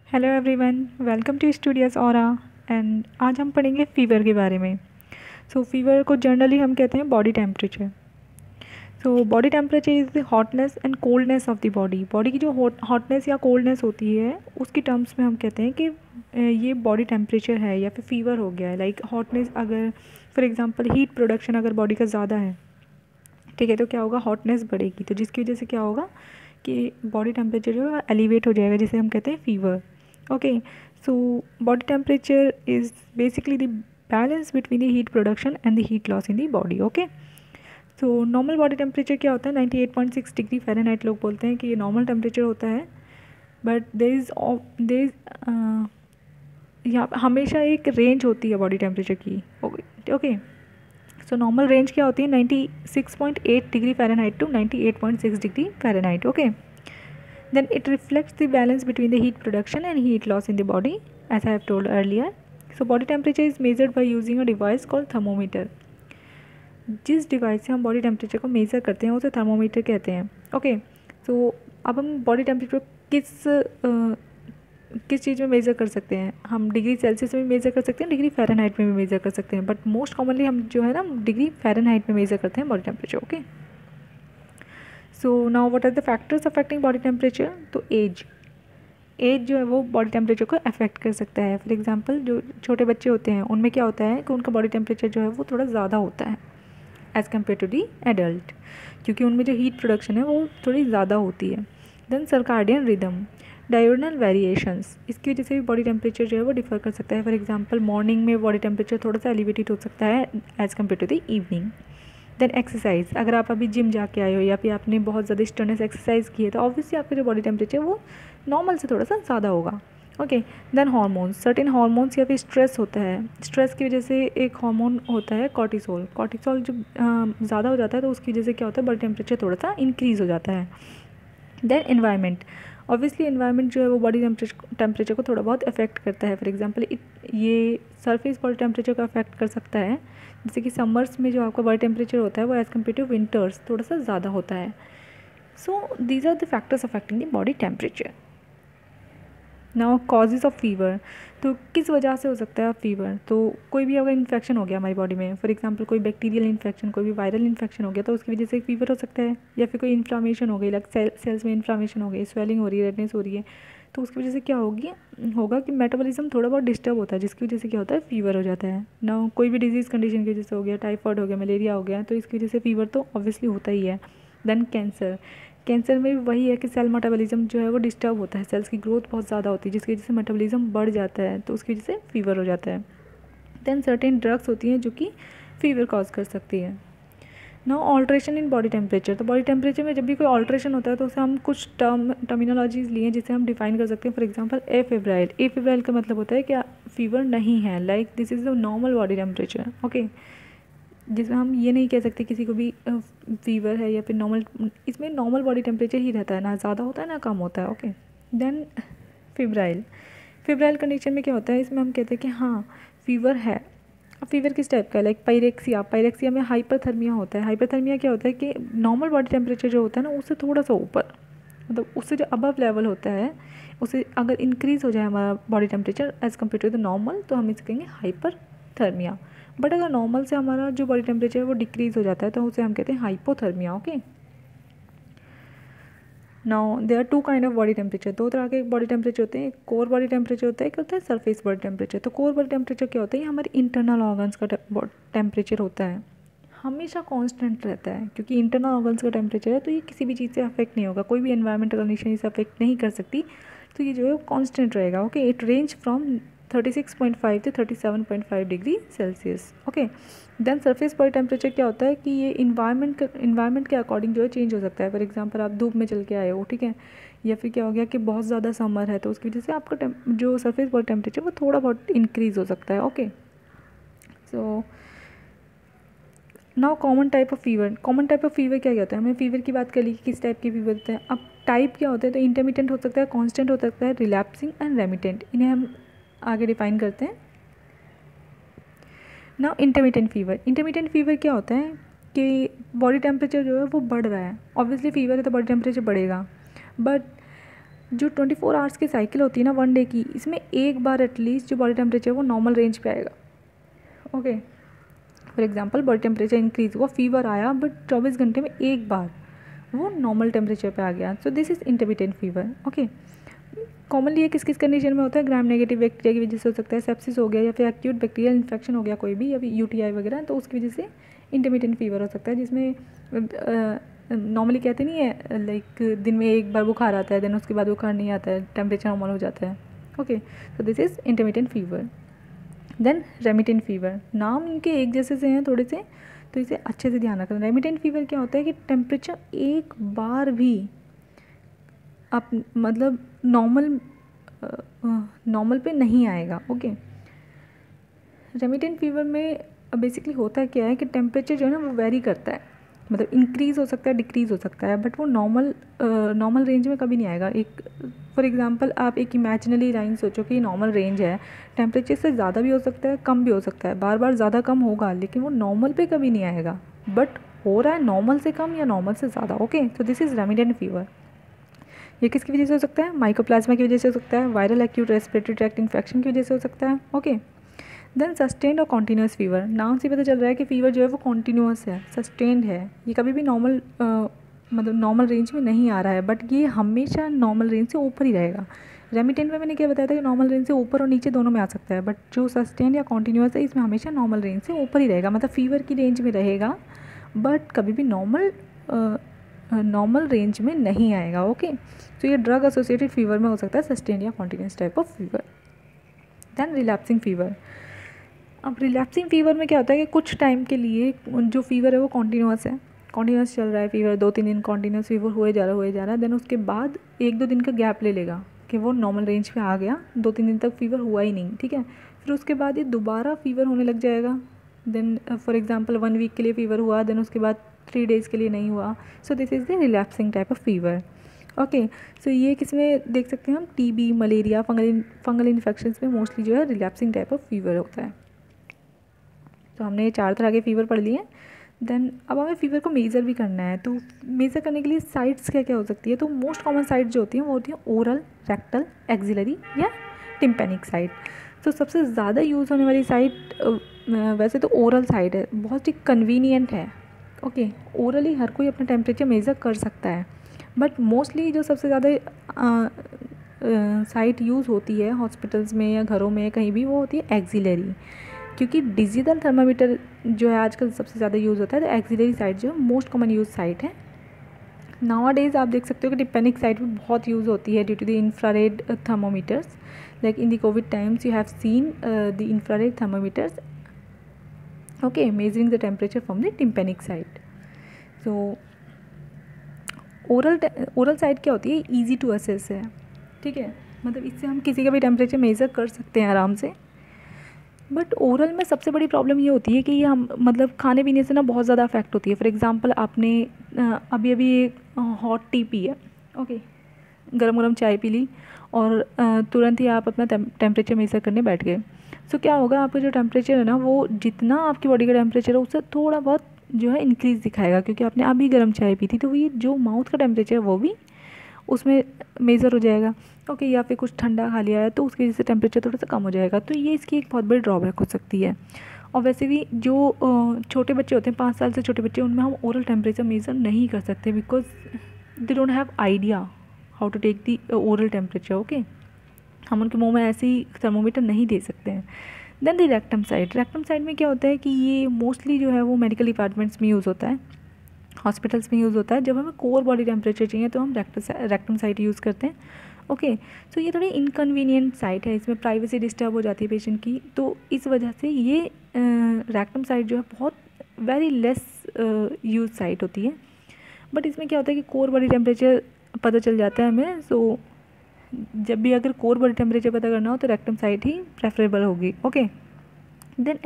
Hello everyone, welcome to Studios Aura. And आज हम पढ़ेंगे फीवर के बारे में। फीवर को जनरली हम कहते हैं body temperature. Body temperature is the hotness and coldness of the body. Body की जो हॉटनेस या कोल्डनेस होती है उसकी टर्म्स में हम कहते हैं कि ये बॉडी टेम्परेचर है या फिर फीवर हो गया है। लाइक हॉटनेस, अगर फॉर एग्जांपल हीट प्रोडक्शन अगर बॉडी का ज़्यादा है, ठीक है, तो क्या होगा, हॉटनेस बढ़ेगी, तो जिसकी वजह से क्या होगा कि बॉडी टेम्परेचर जो है एलिवेट हो जाएगा, जिसे हम कहते हैं fever. Okay, so body temperature is basically the balance between the heat production and the heat loss in the body. Okay, so normal body temperature क्या होता है, 98.6 डिग्री फ़ारेनहाइट। लोग बोलते हैं कि ये नॉर्मल टेम्परेचर होता है, बट देर इज़ यहाँ हमेशा एक रेंज होती है बॉडी टेम्परेचर की। ओके, सो नॉर्मल रेंज क्या होती है, 96.8 degree Fahrenheit to 98.6 degree Fahrenheit. Okay, then it reflects the balance between the heat production and heat loss in the body, as I have told earlier. So body temperature is measured by using a device called thermometer. जिस device से हम body temperature को measure करते हैं उसे thermometer कहते हैं। Okay, सो अब हम बॉडी टेम्परेचर किस चीज़ में मेज़र कर सकते हैं, हम डिग्री सेल्सियस में भी मेज़र कर सकते हैं, डिग्री फ़ारेनहाइट में भी मेज़र कर सकते हैं, बट मोस्ट कॉमनली हम जो है ना डिग्री फ़ारेनहाइट में मेज़र करते हैं body temperature. Okay, so now what are the factors affecting body temperature. तो एज जो है वो बॉडी टेम्परेचर को अफेक्ट कर सकता है। फॉर एग्जांपल जो छोटे बच्चे होते हैं उनमें क्या होता है कि उनका बॉडी टेम्परेचर जो है वो थोड़ा ज़्यादा होता है as compare to the adult, क्योंकि उनमें जो हीट प्रोडक्शन है वो थोड़ी ज़्यादा होती है। देन सर्काडियन रिदम, डायोडनल वेरिएशंस, इसकी वजह से भी बॉडी टेम्परेचर जो है वो डिफर कर सकता है। फॉर एग्जांपल मॉर्निंग में बॉडी टेम्परेचर थोड़ा सा एलिवेटेड हो सकता है as compare to the evening. Then exercise, अगर आप अभी जिम जाके आए हो या फिर आपने बहुत ज़्यादा स्ट्रेनस एक्सरसाइज की है तो ऑब्वियसली आपका जो बॉडी टेम्परेचर वो नॉर्मल से थोड़ा सा ज़्यादा होगा। Okay, then hormones, certain hormones या फिर स्ट्रेस होता है, स्ट्रेस की वजह से एक हार्मोन होता है कॉर्टिसोल। कॉर्टिसोल जब ज़्यादा हो जाता है तो उसकी वजह से क्या होता है, बॉडी टेम्परेचर थोड़ा सा इंक्रीज़ हो जाता है। देन एनवायरनमेंट, ऑब्वियसली एनवायरनमेंट जो है वो बॉडी टेम्परेचर को थोड़ा बहुत अफेक्ट करता है। फॉर एग्जांपल ये सरफेस बॉडी टेम्परेचर को अफेक्ट कर सकता है, जैसे कि समर्स में जो आपका बॉडी टेम्परेचर होता है वो एज़ कम्पेयर टू विंटर्स थोड़ा सा ज़्यादा होता है। So these are the factors affecting the body temperature. Now causes of fever, तो किस वजह से हो सकता है फीवर, तो कोई भी अगर इन्फेक्शन हो गया हमारी बॉडी में, फॉर एग्जांपल कोई बैक्टीरियल इन्फेक्शन, कोई भी वायरल इन्फेक्शन हो गया तो उसकी वजह से फीवर हो सकता है। या फिर कोई इन्फ्लामेशन हो गई, लाइक सेल्स में इन्फ्लामेशन हो गई, स्वेलिंग हो रही है, रेडनेस हो रही है, तो उसकी वजह से क्या होगा कि मेटाबॉलिज्म थोड़ा बहुत डिस्टर्ब होता है, जिसकी वजह से क्या होता है, फीवर हो जाता है ना। कोई भी डिजीज़ कंडीशन की वजह से हो गया, टाइफाइड हो गया, मलेरिया हो गया, तो इसकी वजह से फीवर तो ऑब्वियसली होता ही है। देन कैंसर में भी वही है कि सेल मेटाबॉलिज्म जो है वो डिस्टर्ब होता है, सेल्स की ग्रोथ बहुत ज़्यादा होती है जिसकी वजह से मेटाबॉलिज्म बढ़ जाता है, तो उसकी वजह से फीवर हो जाता है। देन सर्टेन ड्रग्स होती हैं जो कि फीवर कॉज कर सकती है। Now alteration in body temperature, तो बॉडी टेम्परेचर में जब भी कोई ऑल्ट्रेशन होता है तो उसे हम कुछ टर्मिनोलॉजीज लिए जिसे हम डिफाइन कर सकते हैं। फॉर एग्जांपल एफेब्राइल का मतलब होता है कि फीवर नहीं है, like this is the normal body temperature. Okay, जिसमें हम ये नहीं कह सकते किसी को भी फीवर है या फिर नॉर्मल, इसमें नॉर्मल बॉडी टेम्परेचर ही रहता है, ना ज़्यादा होता है ना कम होता है। ओके, देन फिब्राइल कंडीशन में क्या होता है, इसमें हम कहते हैं कि हाँ फीवर है। अब फीवर किस टाइप का है, लाइक पायरेक्सिया में हाइपरथर्मिया होता है। हाइपरथर्मिया क्या होता है कि नॉर्मल बॉडी टेम्परेचर जो होता है ना उससे थोड़ा सा ऊपर, मतलब उससे जो अबव लेवल होता है उसे अगर इंक्रीज़ हो जाए हमारा body temperature as compare to the normal तो हम इसे कहेंगे हाइपरथर्मिया। बट अगर नॉर्मल से हमारा जो बॉडी टेम्परेचर है वो डिक्रीज़ हो जाता है तो उसे हम कहते हैं hypothermia. Okay, now there are two kind of body temperature, दो तरह के बॉडी टेम्परेचर होते हैं, एक कोर बॉडी टेम्परेचर होता है, एक होता है सरफेस बॉडी टेम्परेचर। तो कोर बॉडी टेम्परेचर क्या होता है, ये हमारे इंटरनल ऑर्गन्स का टेम्परेचर होता है, हमेशा कांस्टेंट रहता है, क्योंकि इंटरनल ऑर्गन्स का टेम्परेचर है तो ये किसी भी चीज़ से अफेक्ट नहीं होगा, कोई भी एनवायरमेंटल कंडीशन इसे अफेक्ट नहीं कर सकती, तो ये जो है कांस्टेंट रहेगा। Okay, it range from 36.5 to 37.5 degree Celsius. Okay, then surface body temperature क्या होता है कि ये इन्वायरमेंट के अकॉर्डिंग जो है चेंज हो सकता है। फॉर एग्जांपल आप धूप में चल के आए हो, ठीक है, या फिर क्या हो गया कि बहुत ज़्यादा समर है तो उसकी वजह से आपका जो सरफेस बॉडी टेम्परेचर वो थोड़ा बहुत इंक्रीज़ हो सकता है। Okay, so now common type of fever क्या होता है, हमने फीवर की बात कर ली कि किस टाइप के फीवर होते हैं। अब टाइप क्या होता है, तो इंटरमिटेंट हो सकता है, कांस्टेंट हो सकता है, रिलैप्सिंग एंड रेमिटेंट, इन्हें हम आगे डिफाइन करते हैं। नाउ इंटरमिटेंट फीवर क्या होता है कि बॉडी टेम्परेचर जो है वो बढ़ रहा है, ऑब्वियसली फीवर है तो बॉडी टेम्परेचर बढ़ेगा, बट जो 24 आवर्स की साइकिल होती है ना 1 डे की, इसमें एक बार एटलीस्ट जो बॉडी टेम्परेचर वो नॉर्मल रेंज पे आएगा। Okay, for example body temperature increase हुआ, फीवर आया, बट 24 घंटे में एक बार वो नॉर्मल टेम्परेचर पे आ गया, सो this is intermittent fever. Okay, commonly ये किस किस कंडीशन में होता है? ग्राम नेगेटिव बैक्टीरिया की वजह से हो सकता है, सेप्सिस हो गया, या फिर एक्यूट बैक्टीरियल इन्फेक्शन हो गया कोई भी, या फिर यूटीआई वगैरह, तो उसकी वजह से इंटरमिटेंट फीवर हो सकता है, जिसमें नॉर्मली कहते नहीं है लाइक दिन में एक बार बुखार आता है, देन उसके बाद बुखार नहीं आता है, टेम्परेचर नॉर्मल हो जाता है। Okay, so this is intermittent fever. Then remittent fever, नाम इनके एक जैसे से हैं थोड़े से, तो इसे अच्छे से ध्यान रखना। रेमिटेंट फीवर क्या होता है कि टेम्परेचर एक बार भी आप मतलब नॉर्मल पे नहीं आएगा। ओके, रेमिटेंट फीवर में बेसिकली होता क्या है कि टेम्परेचर जो है ना वो वेरी करता है, मतलब इंक्रीज़ हो सकता है, डिक्रीज़ हो सकता है, बट वो नॉर्मल रेंज में कभी नहीं आएगा। एक फॉर एग्जांपल आप एक इमेजिनरी लाइन सोचो कि नॉर्मल रेंज है, टेम्परेचर से ज़्यादा भी हो सकता है, कम भी हो सकता है, बार बार ज़्यादा कम होगा, लेकिन वो नॉर्मल पे कभी नहीं आएगा, बट हो रहा है नॉर्मल से कम या नॉर्मल से ज़्यादा। ओके, तो दिस इज़ रेमिटेंट फीवर। ये किसकी वजह से हो सकता है? माइकोप्लाज्मा की वजह से हो सकता है, viral acute respiratory tract infection की वजह से हो सकता है। ओके, देन सस्टेन्ड और कॉन्टीन्यूस फीवर, नाम से पता चल रहा है कि फीवर जो है वो कॉन्टीन्यूस है, सस्टेन्ड है, ये कभी भी मतलब नॉर्मल रेंज में नहीं आ रहा है, बट ये हमेशा नॉर्मल रेंज से ऊपर ही रहेगा। रेमिटेंट में मैंने क्या बताया था कि नॉर्मल रेंज से ऊपर और नीचे दोनों में आ सकता है, बट जो सस्टेन्ड या कॉन्टीन्यूस है इसमें हमेशा नॉर्मल रेंज से ऊपर ही रहेगा, मतलब फीवर की रेंज में रहेगा, बट कभी भी नॉर्मल रेंज में नहीं आएगा। ओके, तो ये ड्रग एसोसिएटेड फीवर में हो सकता है, सस्टेन्ड या continuous type of fever. Then relapsing fever, अब रिलैप्सिंग फीवर में क्या होता है कि कुछ टाइम के लिए जो फीवर है वो कॉन्टीन्यूस है, कॉन्टीन्यूस चल रहा है फीवर, 2-3 दिन कॉन्टीन्यूस फीवर हुए जा रहा है, देन उसके बाद 1-2 दिन का गैप ले लेगा कि वो नॉर्मल रेंज पे आ गया, 2-3 दिन तक फीवर हुआ ही नहीं, ठीक है, फिर उसके बाद ये दोबारा फीवर होने लग जाएगा। देन फॉर एग्जांपल 1 वीक के लिए फीवर हुआ, देन उसके बाद 3 डेज़ के लिए नहीं हुआ, so this is the relapsing type of fever. Okay, so ये किस में देख सकते हैं हम? टीबी, मलेरिया, फंगल इन्फेक्शंस में मोस्टली जो है रिलैप्सिंग टाइप ऑफ फीवर होता है। तो हमने ये 4 तरह के फीवर पढ़ लिए। देन अब हमें फीवर को मेज़र भी करना है, तो मेज़र करने के लिए साइट्स क्या क्या हो सकती है? तो मोस्ट कॉमन साइट जो होती हैं वो होती है ओरल, रेक्टल, एक्सिलरी या टिम्पेनिक साइट। तो सबसे ज़्यादा यूज़ होने वाली साइट वैसे तो ओरल साइट है, बहुत ही कन्वीनियंट है। ओके, ओरली हर कोई अपना टेम्परेचर मेज़र कर सकता है, बट मोस्टली जो सबसे ज़्यादा साइट यूज़ होती है हॉस्पिटल्स में या घरों में कहीं भी, वो होती है एक्सिलरी, क्योंकि डिजिटल थर्मामीटर जो है आजकल सबसे ज़्यादा यूज़ होता है, तो एक्सिलरी साइट जो मोस्ट कॉमन यूज साइट है। नाउअडेज आप देख सकते हो कि टिम्पेनिक साइट भी बहुत यूज़ होती है due to the infrared thermometers, like in the covid times you have seen the infrared thermometers, okay, measuring the temperature from the tympanic site. So oral site क्या होती है? ईजी टू असेस है, ठीक है, मतलब इससे हम किसी का भी टेम्परेचर मेज़र कर सकते हैं आराम से। बट ओरल में सबसे बड़ी प्रॉब्लम ये होती है कि ये हम मतलब खाने पीने से ना बहुत ज़्यादा अफेक्ट होती है। फॉर एग्जांपल आपने अभी अभी एक हॉट टी पी है, ओके, गरम गरम चाय पी ली और तुरंत ही आप अपना टेम्परेचर मेज़र करने बैठ गए। सो क्या होगा, आपका जो टेम्परेचर है ना वो जितना आपकी बॉडी का टेम्परेचर है उससे थोड़ा बहुत जो है इंक्रीज़ दिखाएगा, क्योंकि आपने अभी गर्म चाय पी थी, तो ये जो माउथ का टेम्परेचर है वो भी उसमें मेज़र हो जाएगा। ओके, या फिर कुछ ठंडा खा लिया है तो उसकी वजह से टेम्परेचर थोड़ा सा कम हो जाएगा, तो ये इसकी एक बहुत बड़ी ड्रॉबैक हो सकती है। और वैसे भी जो छोटे बच्चे होते हैं, 5 साल से छोटे बच्चे, उनमें हम ओरल टेम्परेचर मेज़र नहीं कर सकते, because they don't have idea how to take the oral temperature. Okay, हम उनके मुँह में ऐसे ही थर्मोमीटर नहीं दे सकते हैं। देन द रेक्टम साइड में क्या होता है कि ये मोस्टली जो है वो मेडिकल डिपार्टमेंट्स में यूज़ होता है, हॉस्पिटल्स में यूज़ होता है। जब हमें कोर बॉडी टेम्परेचर चाहिए तो हम रेक्टम साइट यूज़ करते हैं। ओके, सो ये थोड़ी इनकन्वीनियंट साइट है, इसमें प्राइवेसी डिस्टर्ब हो जाती है पेशेंट की, तो इस वजह से ये रेक्टम साइट जो है बहुत वेरी लेस यूज साइट होती है। बट इसमें क्या होता है कि कोर बॉडी टेम्परेचर पता चल जाता है हमें, सो जब भी अगर कोर बॉडी टेम्परेचर पता करना हो तो रेक्टम साइट ही प्रेफरेबल होगी। Okay, then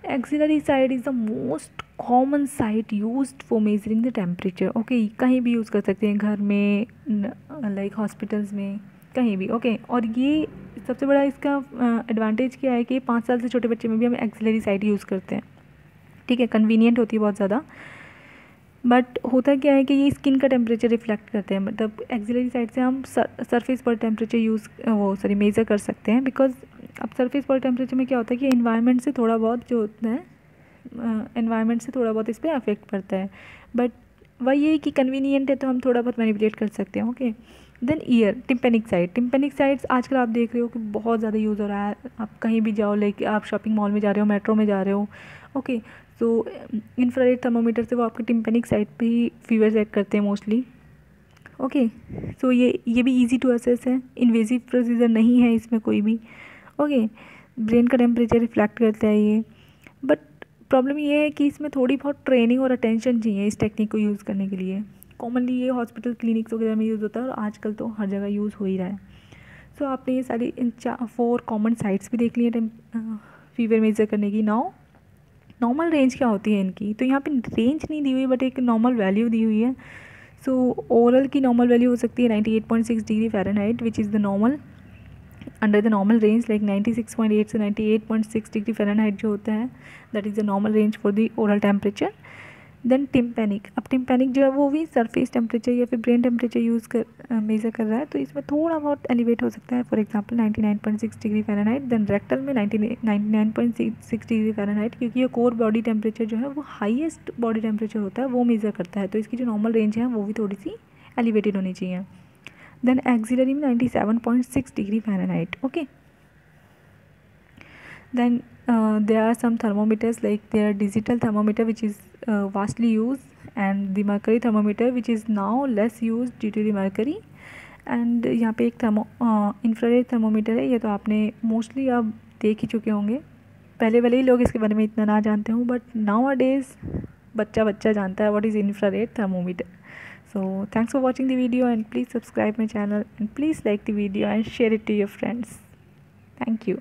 axillary site is the most common site used for measuring the temperature. Okay, कहीं भी यूज़ कर सकते हैं, घर में, लाइक हॉस्पिटल्स में, कहीं भी। ओके, और ये सबसे बड़ा इसका एडवांटेज क्या है कि 5 साल से छोटे बच्चे में भी हम एक्सिलरी साइट यूज़ करते हैं, ठीक है, कन्वीनियंट होती है बहुत ज़्यादा। बट होता क्या है कि ये स्किन का टेम्परेचर रिफ्लेक्ट करते हैं, मतलब एक्सिलरी साइड से हम सरफेस बॉडी टेम्परेचर मेज़र कर सकते हैं। बिकॉज अब सरफेस बॉडी टेम्परेचर में क्या होता है कि एनवायरनमेंट से थोड़ा बहुत जो होता है, एनवायरनमेंट से थोड़ा बहुत इस पर अफेक्ट पड़ता है, बट वही है कि कन्वीनियंट है तो हम थोड़ा बहुत मैनिपुलेट कर सकते हैं। Okay, then ear, tympanic sides आजकल आप देख रहे हो कि बहुत ज़्यादा यूज़ हो रहा है। आप कहीं भी जाओ, लाइक आप शॉपिंग मॉल में जा रहे हो, मेट्रो में जा रहे हो, ओके, सो इंफ्रारेड थर्मोमीटर से वो आपके टिम्पेनिक साइड पे ही फीवर चेक करते हैं मोस्टली। ओके, सो ये भी इजी टू असेस है, इन्वेजिव प्रोसीजर नहीं है इसमें कोई भी। ओके, ब्रेन का टेम्परेचर रिफ्लेक्ट करता है ये, बट प्रॉब्लम ये है कि इसमें थोड़ी बहुत ट्रेनिंग और अटेंशन चाहिए इस टेक्निक को यूज़ करने के लिए। कॉमनली ये हॉस्पिटल क्लिनिक्स वगैरह में यूज़ होता है और आजकल तो हर जगह यूज़ हो ही रहा है। सो आपने ये सारी 4 कॉमन साइट्स भी देख लिए फीवर मेजर करने की। नाउ नॉर्मल रेंज क्या होती है इनकी, तो यहाँ पे रेंज नहीं दी हुई बट एक नॉर्मल वैल्यू दी हुई है। सो ओरल की नॉर्मल वैल्यू हो सकती है 98.6 degree Fahrenheit, which is the normal under the normal range, like 96.8 से 98.6 डिग्री फ़ारेनहाइट जो होता है, that is the normal range for the oral temperature. Then tympanic, अब टिम्पेनिक जो है वो भी सरफेस टेम्परेचर या फिर ब्रेन टेम्परेचर यूज़ कर मेज़र कर रहा है, तो इसमें थोड़ा बहुत एलिवेट हो सकता है, for example 99.6 degree Fahrenheit. Then rectal में 99.6 डिग्री फ़ारेनहाइट, क्योंकि ये कोर बॉडी टेम्परेचर जो है वो हाईएस्ट बॉडी टेम्परेचर होता है, वो मेज़र करता है, तो इसकी जो नॉर्मल रेंज है वो भी थोड़ी सी एलिवेटेड होनी चाहिए। देन एक्सिलरी में 97.6 degree Fahrenheit. Okay, then there are some thermometers, like there are digital thermometer which is vastly used, and the mercury thermometer which is now less used due to the mercury। And यहाँ पे एक infrared thermometer है, ये तो आपने mostly आप देख ही चुके होंगे। पहले वाले ही लोग इसके बारे में इतना ना जानते हो, बट नाउ अ डेज़ बच्चा जानता है what is infrared thermometer. So thanks for watching the video and please subscribe my channel and please like the video and share it to your friends. Thank you.